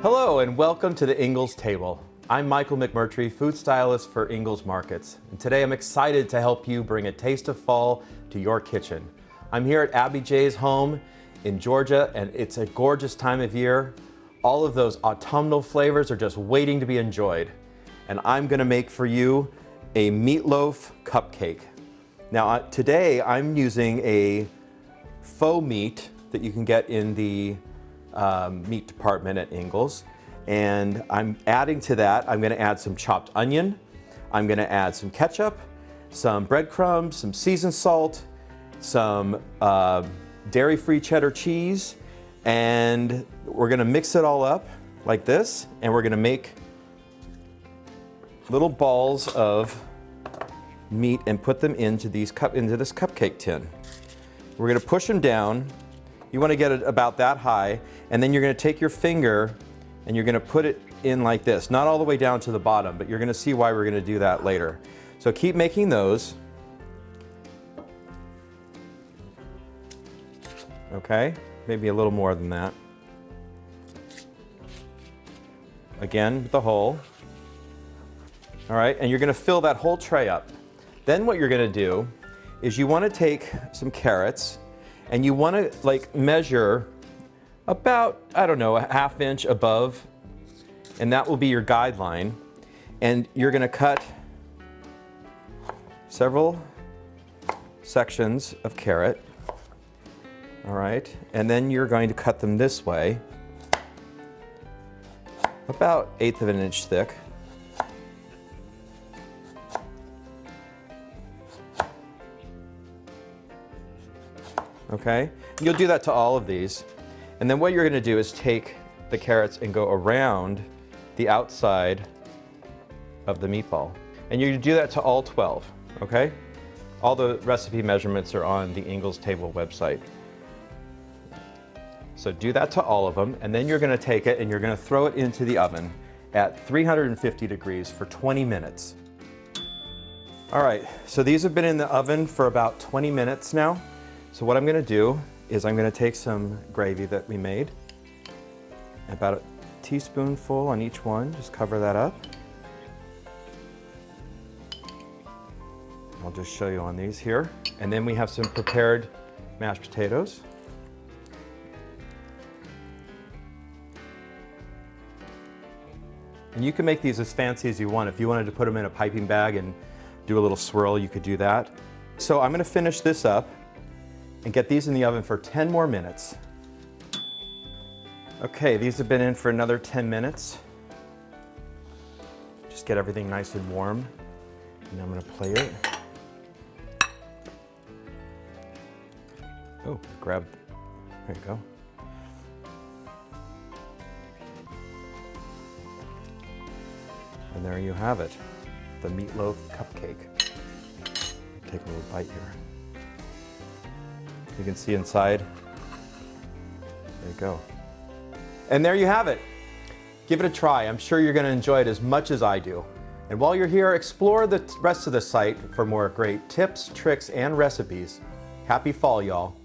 Hello and welcome to the Ingles table. I'm Michael McMurtrey, food stylist for Ingles Markets. And today I'm excited to help you bring a taste of fall to your kitchen. I'm here at Abby J's home in Georgia, and it's a gorgeous time of year. All of those autumnal flavors are just waiting to be enjoyed. And I'm gonna make for you a meatloaf cupcake. Now today I'm using a faux meat that you can get in the meat department at Ingles. And I'm adding to that, I'm gonna add some chopped onion, I'm gonna add some ketchup, some breadcrumbs, some seasoned salt, some dairy-free cheddar cheese, and we're gonna mix it all up like this, and we're gonna make little balls of meat and put them into this cupcake tin. We're gonna push them down. You wanna get it about that high, and then you're gonna take your finger and you're gonna put it in like this, not all the way down to the bottom, but you're gonna see why we're gonna do that later. So keep making those. Okay, maybe a little more than that. Again, with the hole. All right, and you're gonna fill that whole tray up. Then what you're gonna do is you wanna take some carrots and you wanna measure about, I don't know, a ½ inch above, and that will be your guideline. And you're gonna cut several sections of carrot, all right? And then you're going to cut them this way, about 1/8 of an inch thick. Okay, you'll do that to all of these. And then what you're gonna do is take the carrots and go around the outside of the meatball. And you're gonna do that to all 12, okay? All the recipe measurements are on the Ingles table website. So do that to all of them, and then you're gonna take it and you're gonna throw it into the oven at 350 degrees for 20 minutes. All right, so these have been in the oven for about 20 minutes now. So what I'm gonna do is I'm gonna take some gravy that we made, about a teaspoonful on each one, just cover that up. I'll just show you on these here. And then we have some prepared mashed potatoes. And you can make these as fancy as you want. If you wanted to put them in a piping bag and do a little swirl, you could do that. So I'm gonna finish this up and get these in the oven for 10 more minutes. Okay, these have been in for another 10 minutes. Just get everything nice and warm. And I'm gonna plate it. Oh, grab, there you go. And there you have it, the meatloaf cupcake. Take a little bite here. You can see inside. There you go. And there you have it. Give it a try. I'm sure you're going to enjoy it as much as I do. And while you're here, explore the rest of the site for more great tips, tricks, and recipes. Happy fall, y'all.